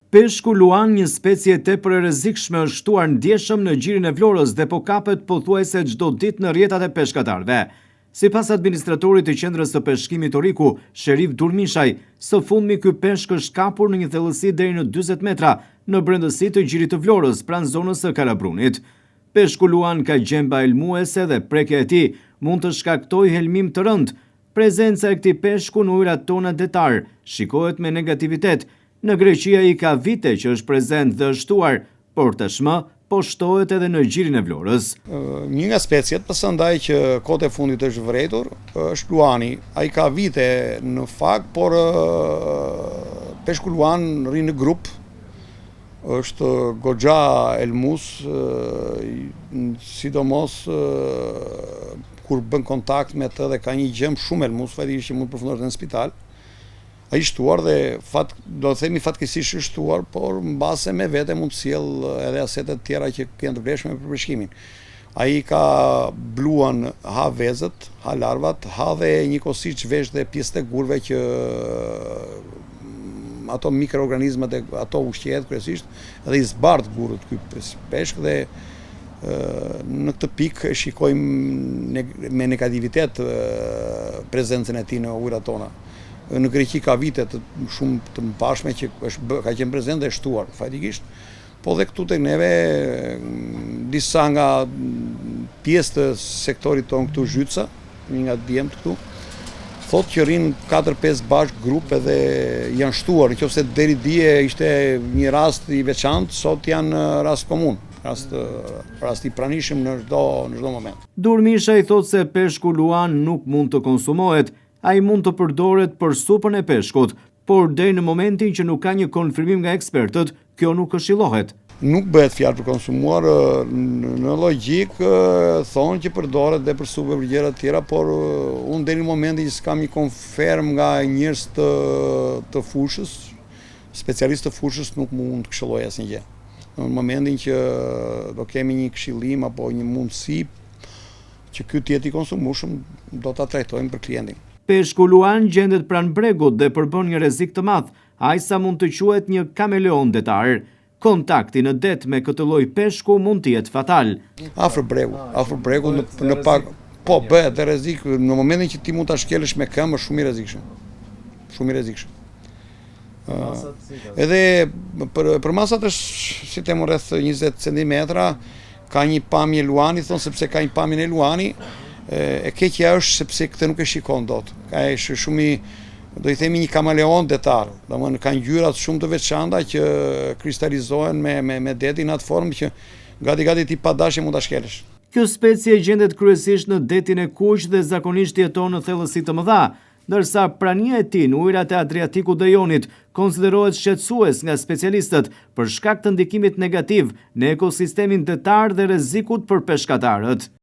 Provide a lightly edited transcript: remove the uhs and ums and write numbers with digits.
Peshku luan, një specie tepër e rrezikshme, është shtuar ndjeshëm në gjirin e Vlorës dhe po kapet pothuajse çdo ditë në rrjetat e peshkatarëve. Sipas administratorit të qendrës së peshkimit Oriku, Sherif Durmishaj, së fundmi ky peshk është kapur në një thellësi deri në 40 metra në brendësi të gjirit të Vlorës, pranë zonës së Kalabrunit. Peshku luan ka gjemba elmuese dhe prekja e tij mund të shkaktojë helmim të rënd. Prezenca e këtij peshku në ujërat tona detar shikohet me negativitet. Në Greqia i ka vite që është prezent dhe është shtuar, por tashmë po shtohet edhe në gjirin e Vlorës. Një nga speciet përsandaj që kohët e fundit është vërejtur, është luani. Ai ka vite në fakt, por peshku luan rri në grup, është goxha elmus, sidomos kur bën kontakt me të dhe ka një gjem shumë elmus, fatikisht që mund të përfundohet në spital. Ai shtuar dhe do të themi fatkeqësisht shtuar, por mbase me vete mund të sjell edhe asete të tjera që janë të vlefshme për peshkimin. Ai ka bluan, ha vezët, ha larvat, ha dhe njëkohësisht vesh dhe pjesët e gurve që ato mikroorganizmat e ato ushqehet kryesisht, edhe i zbardh gurët ky peshk dhe në këtë pikë shikojmë me negativitet prezencën e tij në ujërat tona. Në Greqi ka vite shumë të mëparshme që ka qenë prezent dhe shtuar, fatikisht, po dhe këtu tek neve disa nga pjesë të sektorit tonë këtu Zhytsa, një nga djemtë këtu, thotë që rrinë 4-5 bashkë grupe dhe janë shtuar, nëse deri dje ishte një rast i veçantë, sot janë rast komun. Rast i pranishëm në çdo moment. Durmishaj thotë se peshku luan nuk mund të konsumohet, ai mund të përdoret për supën e peshkut, por deri në momentin që nuk ka një konfirmim nga ekspertët, kjo nuk këshillohet. Nuk bëhet fjalë për konsumuar, në logjik thonë që përdoret dhe për supë për gjëra të tjera, por unë deri në momentin që s'kam një konfirm nga njerëz të fushës, specialistë të fushës, nuk mund të këshilloj asnjë gjë. Në momentin që do kemi një këshillim apo një mundësi që ky të jetë i konsumueshëm, do ta trajtojmë për klientin. Peshku luan gjendet pranë bregut dhe përbën një rrezik të madh, aq sa mund të quhet një kameleon detar. Kontakti në det me këtë lloj peshku mund të jetë fatal. Afër bregu në pak, po bëhet rrezik në momentin që ti mund ta shkelësh me këmbë, është shumë i rrezikshëm. Shumë i rrezikshëm. Edhe për masat është si them rreth 20 cm, ka një pamje luani, thon sepse ka një pamjen e luani. E keqja është sepse këtë nuk e shikon dot. Ka është shumë do i themi një kameleon detar. Domethënë kanë ngjyrat shumë të veçanta që kristalizohen me detin në atë formë që gati ti pa dashje mund ta shkelësh. Kjo specie gjendet kryesisht në detin e Kuq dhe zakonisht jeton në thellësi të mëdha, ndërsa prania e tij në ujërat e Adriatikut dhe Jonit konsiderohet shqetësues nga specialistët për shkak të ndikimit negativ në ekosistemin detar dhe rrezikut për peshkatarët.